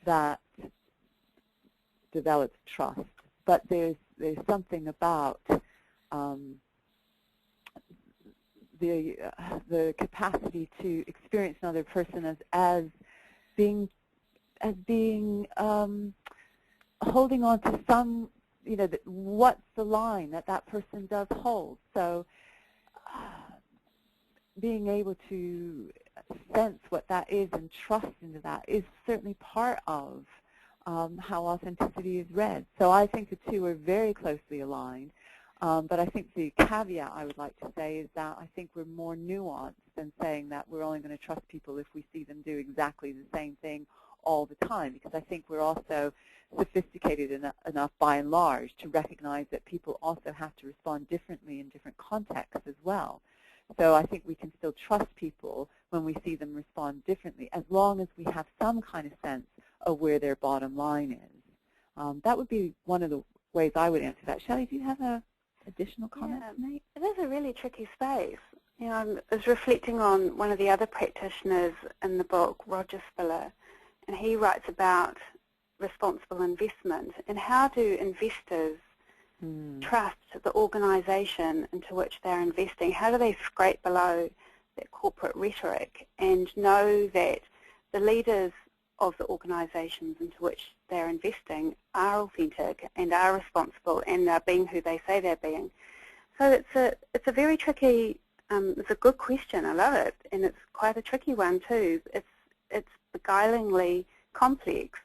that develops trust. But there's something about the capacity to experience another person as being holding on to some, what's the line that person does hold. So being able to sense what that is and trust into that is certainly part of how authenticity is read. So I think the two are very closely aligned. But I think the caveat I would like to say is that I think we're more nuanced than saying that we're only going to trust people if we see them do exactly the same thing all the time, because I think we're also sophisticated enough by and large to recognize that people also have to respond differently in different contexts as well. So I think we can still trust people when we see them respond differently, as long as we have some kind of sense of where their bottom line is. That would be one of the ways I would answer that. Chellie, do you have a additional comments to make? It is a really tricky space. I was reflecting on one of the other practitioners in the book, Roger Spiller, and he writes about responsible investment and how do investors trust the organisation into which they're investing. How do they scrape below that corporate rhetoric and know that the leaders of the organisations into which they're investing are authentic and are responsible and are being who they say they're being. So it's a very tricky, it's a good question, I love it, and it's quite a tricky one too. It's beguilingly complex.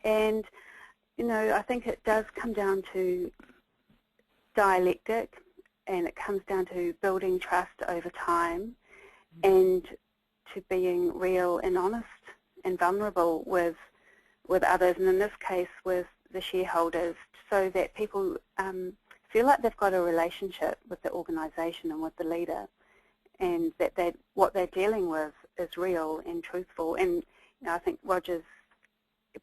And, I think it does come down to dialectic, and it comes down to building trust over time and to being real and honest and vulnerable with others, and in this case with the shareholders, so that people feel like they've got a relationship with the organisation and with the leader, and that what they're dealing with is real and truthful. And I think Roger's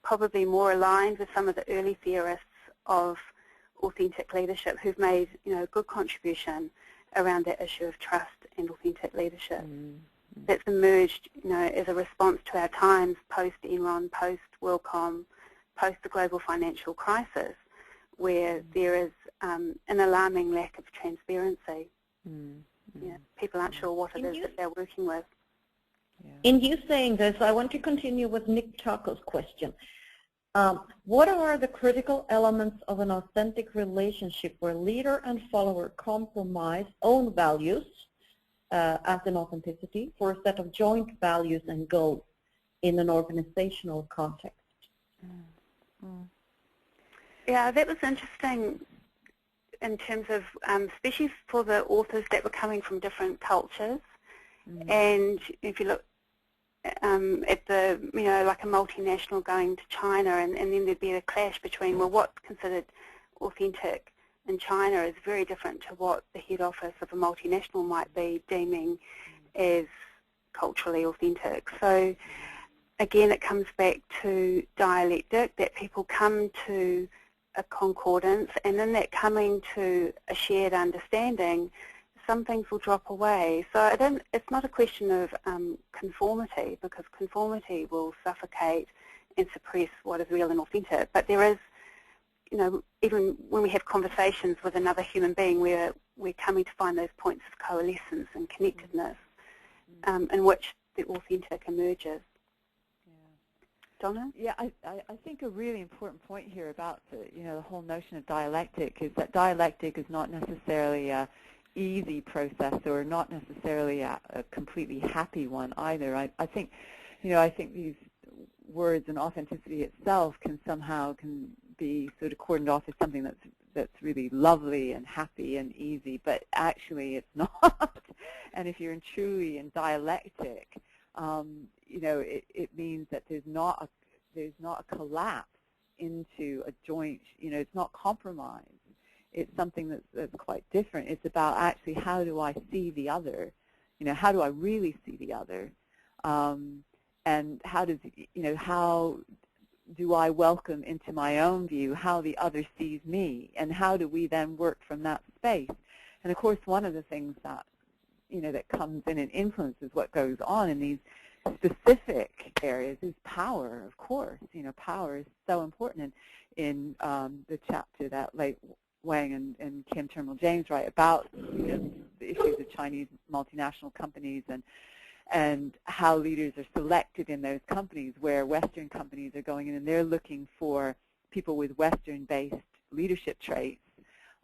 probably more aligned with some of the early theorists of authentic leadership who've made good contribution around that issue of trust and authentic leadership. That's emerged, as a response to our times post-Enron, post-WorldCom, post the global financial crisis, where there is an alarming lack of transparency. People aren't sure what it is that they're working with. In you saying this, I want to continue with Nick Taco's question. What are the critical elements of an authentic relationship where leader and follower compromise own values as an authenticity for a set of joint values and goals in an organizational context? Yeah, that was interesting in terms of, especially for the authors that were coming from different cultures. And if you look at the, like a multinational going to China, and then there'd be a clash between, well, what's considered authentic in China is very different to what the head office of a multinational might be deeming as culturally authentic. So again, it comes back to dialectic, that people come to a concordance, and in that coming to a shared understanding, some things will drop away. So it's not a question of conformity, because conformity will suffocate and suppress what is real and authentic. But there is, even when we have conversations with another human being, we're coming to find those points of coalescence and connectedness in which the authentic emerges. Donna? Yeah, I think a really important point here about the whole notion of dialectic is that dialectic is not necessarily a easy process, or not necessarily a completely happy one either. I think these words and authenticity itself can be sort of cordoned off as something that's really lovely and happy and easy, but actually it's not. And if you're truly in dialectic, it means that there's not a collapse into a joint. It's not compromise. It's something that's quite different. It's about actually, how do I see the other? How do I really see the other? And how do I welcome into my own view how the other sees me, and how do we then work from that space? And of course, one of the things that that comes in and influences what goes on in these specific areas is power. Of course, power is so important. In the chapter that Wang and Kim Turnbull-James write about the issues of Chinese multinational companies and how leaders are selected in those companies, where Western companies are going in and they're looking for people with Western-based leadership traits,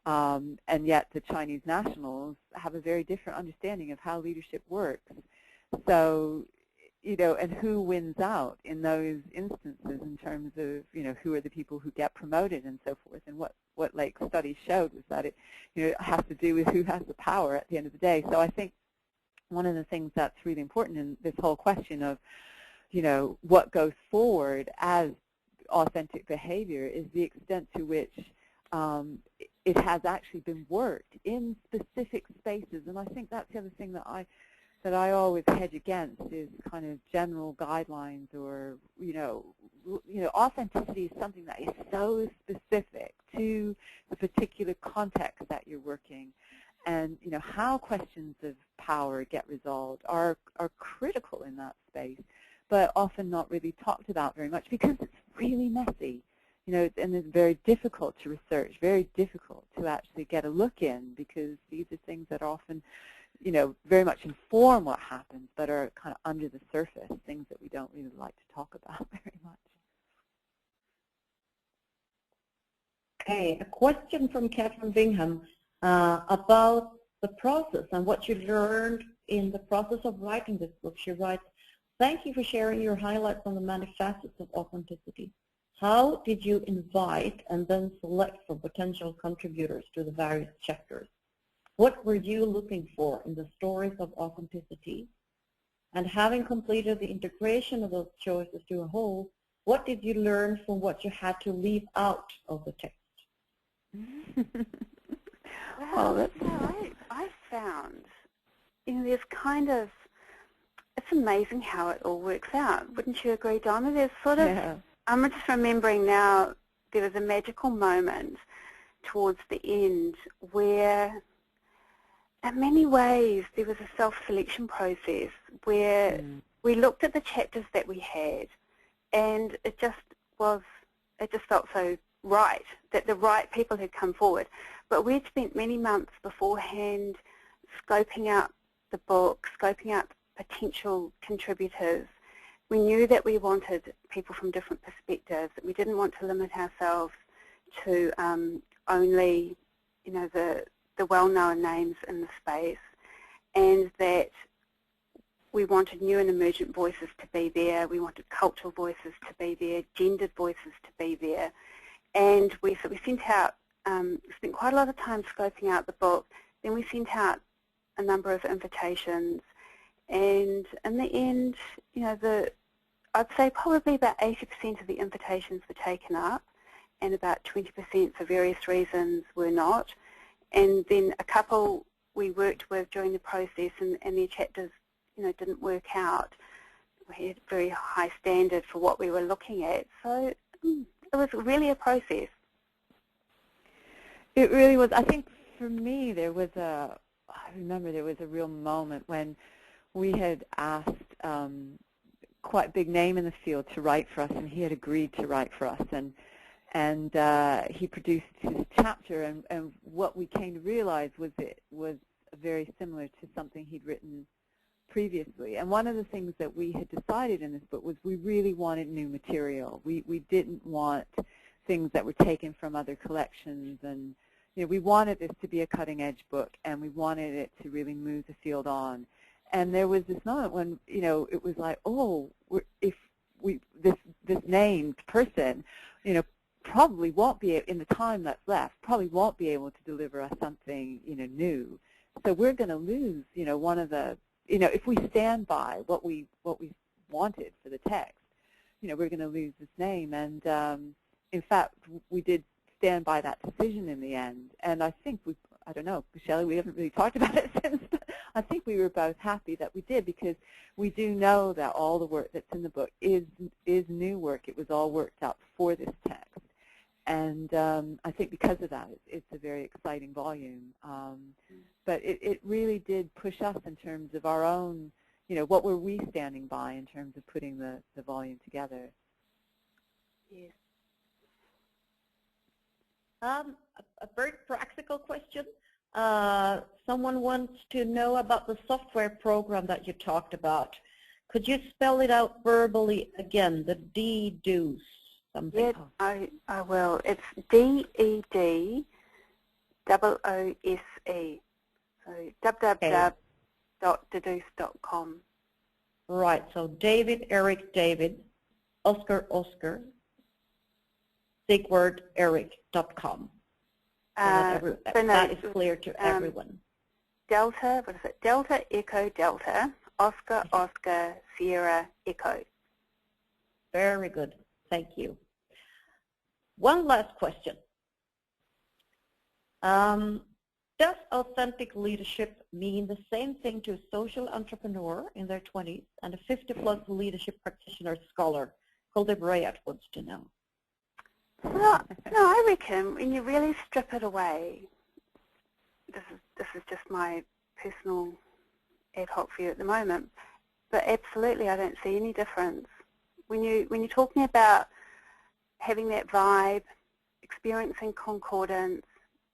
and yet the Chinese nationals have a very different understanding of how leadership works. So, and who wins out in those instances in terms of, who are the people who get promoted and so forth. And what Lake's study showed was that it has to do with who has the power at the end of the day. So I think one of the things that's really important in this whole question of, what goes forward as authentic behavior is the extent to which it has actually been worked in specific spaces. And I think that's the other thing that I always hedge against is kind of general guidelines or, authenticity is something that is so specific to the particular context that you're working. And, how questions of power get resolved are critical in that space, but often not really talked about very much because it's really messy, and it's very difficult to research, very difficult to actually get a look in, because these are things that often very much inform what happens, but are kind of under the surface, things that we don't really like to talk about very much. Okay, a question from Catherine Bingham about the process and what you learned in the process of writing this book. She writes, "Thank you for sharing your highlights on the many facets of authenticity. How did you invite and then select for potential contributors to the various chapters? What were you looking for in the stories of authenticity? And having completed the integration of those choices to a whole, what did you learn from what you had to leave out of the text?" Well, I found, there's kind of, it's amazing how it all works out. Wouldn't you agree, Donna? There's sort of, yeah. I'm just remembering now, there was a magical moment towards the end where, in many ways, there was a self-selection process where we looked at the chapters that we had, and it just felt so right, that the right people had come forward. But we'd spent many months beforehand scoping out the book, scoping out potential contributors. We knew that we wanted people from different perspectives, that we didn't want to limit ourselves to only, the well-known names in the space, and that we wanted new and emergent voices to be there. We wanted cultural voices to be there, gendered voices to be there. And we sent out, spent quite a lot of time scoping out the book. Then we sent out a number of invitations. And in the end, I'd say probably about 80% of the invitations were taken up, and about 20% for various reasons were not. And then a couple we worked with during the process, and their chapters, didn't work out. We had a very high standard for what we were looking at. So it was really a process. It really was. I think for me I remember there was a real moment when we had asked quite a big name in the field to write for us, and he had agreed to write for us. And he produced his chapter, and what we came to realize was it was very similar to something he'd written previously. And one of the things that we had decided in this book was we really wanted new material. We didn't want things that were taken from other collections, and we wanted this to be a cutting-edge book, and we wanted it to really move the field on. And there was this moment when it was like, this named person, probably won't be, in the time that's left, probably won't be able to deliver us something, new. So we're going to lose, one of the, if we stand by what we wanted for the text, we're going to lose this name. And in fact, we did stand by that decision in the end. And I think I don't know, Chellie, we haven't really talked about it since, but I think we were both happy that we did, because we do know that all the work that's in the book is new work. It was all worked out for this text. And I think because of that, it's a very exciting volume. But it really did push us in terms of our own, what were we standing by in terms of putting the volume together. Yes. A very practical question. Someone wants to know about the software program that you talked about. Could you spell it out verbally again, the DEDOOS? Something. Yeah, I will. It's DEDOOSE. So www.dedoos.com. Right, so David, Eric, David, Oscar, Oscar, Sigward, Eric.com. That is clear to everyone. Delta, what is it? Delta, Echo, Delta, Oscar, Oscar, Sierra, Echo. Very good. Thank you. One last question. Does authentic leadership mean the same thing to a social entrepreneur in their 20s and a 50-plus leadership practitioner scholar? Colby Bryant wants to know. Well, no, I reckon when you really strip it away, this is just my personal ad hoc view at the moment, but absolutely I don't see any difference. When you're talking about having that vibe, experiencing concordance,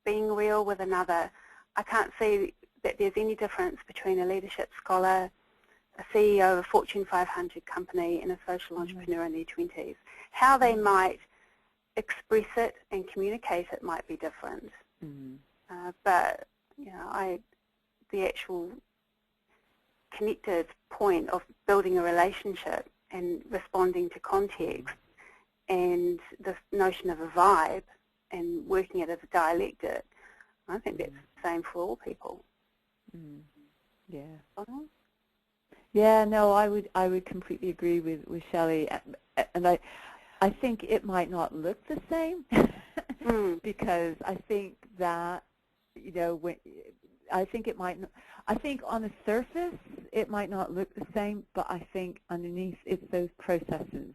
being real with another, I can't see that there's any difference between a leadership scholar, a CEO of a Fortune 500 company, and a social entrepreneur in their 20s. How they might express it and communicate it might be different. But you know, the actual connected point of building a relationship and responding to context and this notion of a vibe and working it as a dialectic, I think that's the same for all people. Yeah. Yeah, no, I would completely agree with Chellie, and I think it might not look the same because I think that, you know, I think on the surface it might not look the same, but I think underneath it's those processes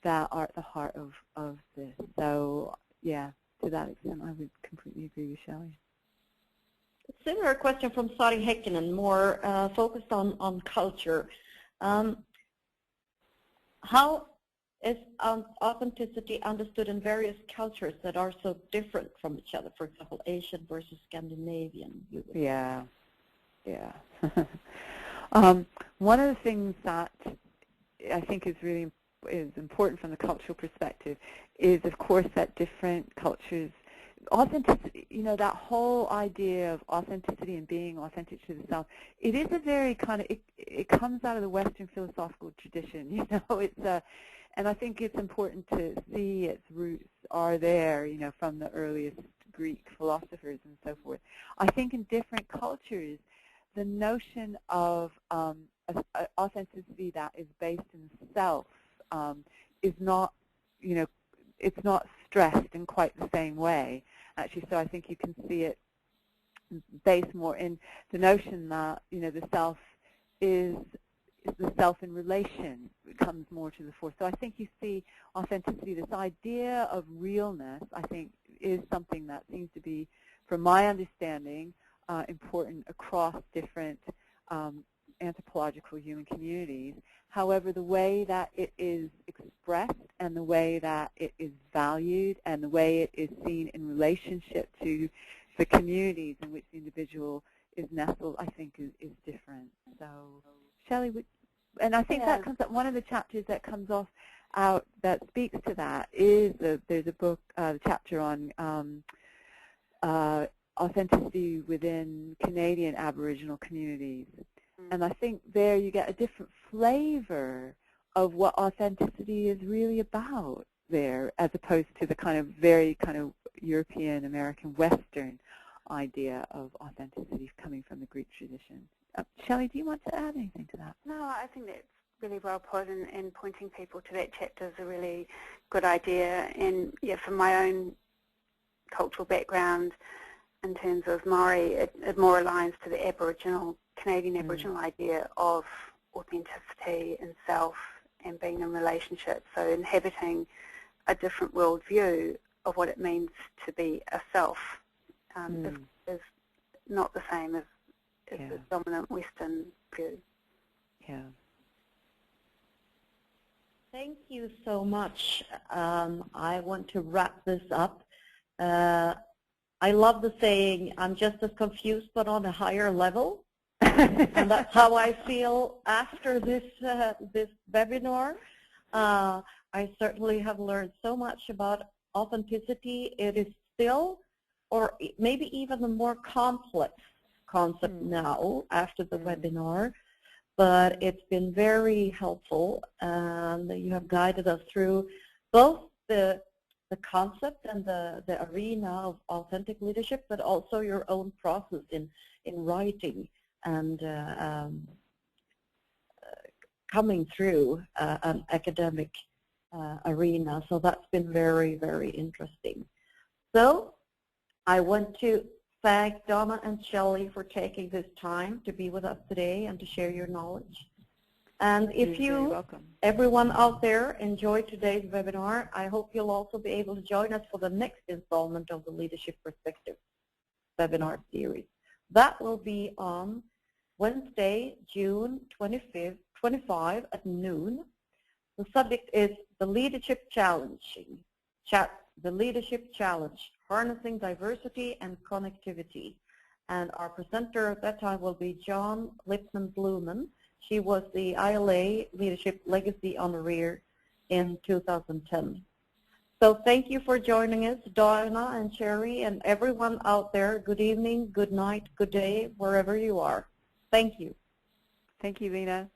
that are at the heart of this. So yeah, to that extent I would completely agree with Chellie. A similar question from Sari Heikkinen, more focused on culture. How is authenticity understood in various cultures that are so different from each other? For example, Asian versus Scandinavian. Yeah. One of the things that I think is really important from the cultural perspective is, of course, that different cultures, authenticity, you know, that whole idea of authenticity and being authentic to the self, it is a very kind of, it comes out of the Western philosophical tradition, you know, and I think it's important to see its roots are there, you know, from the earliest Greek philosophers and so forth. I think in different cultures, the notion of authenticity that is based in self is not, you know, it's not stressed in quite the same way, actually. So I think you can see it based more in the notion that, you know, the self is the self in relation comes more to the fore. So I think you see authenticity, this idea of realness, I think is something that seems to be, from my understanding, important across different anthropological human communities. However, the way that it is expressed and the way that it is valued and the way it is seen in relationship to the communities in which the individual is nestled, I think is different. So, Chellie, and I think that comes up, one of the chapters that comes off out that speaks to that is there's a book, a chapter on authenticity within Canadian Aboriginal communities. And I think there you get a different flavor of what authenticity is really about there, as opposed to the kind of very kind of European, American, Western idea of authenticity coming from the Greek tradition. Chellie, do you want to add anything to that? No, I think that's really well put, and pointing people to that chapter is a really good idea. And yeah, from my own cultural background, in terms of Maori, it more aligns to the Aboriginal, Canadian Aboriginal idea of authenticity and self and being in relationship. So inhabiting a different worldview of what it means to be a self is not the same as the dominant Western view. Yeah. Thank you so much. I want to wrap this up. I love the saying, I'm just as confused but on a higher level. And that's how I feel after this webinar. I certainly have learned so much about authenticity. It is still, or maybe even a more complex concept now after the webinar, but it's been very helpful, and you have guided us through both the concept and the arena of authentic leadership, but also your own process in writing and coming through an academic arena. So that's been very, very interesting. So I want to thank Donna and Chellie for taking this time to be with us today and to share your knowledge. And if you, everyone out there, enjoyed today's webinar, I hope you'll also be able to join us for the next installment of the Leadership Perspective webinar series. That will be on Wednesday, June 25 at noon. The subject is the Leadership Challenge, Harnessing Diversity and Connectivity. And our presenter at that time will be John Lipman-Blumen. She was the ILA Leadership Legacy Honoree in 2010. So thank you for joining us, Donna and Chellie, and everyone out there. Good evening, good night, good day, wherever you are. Thank you. Thank you, Lena.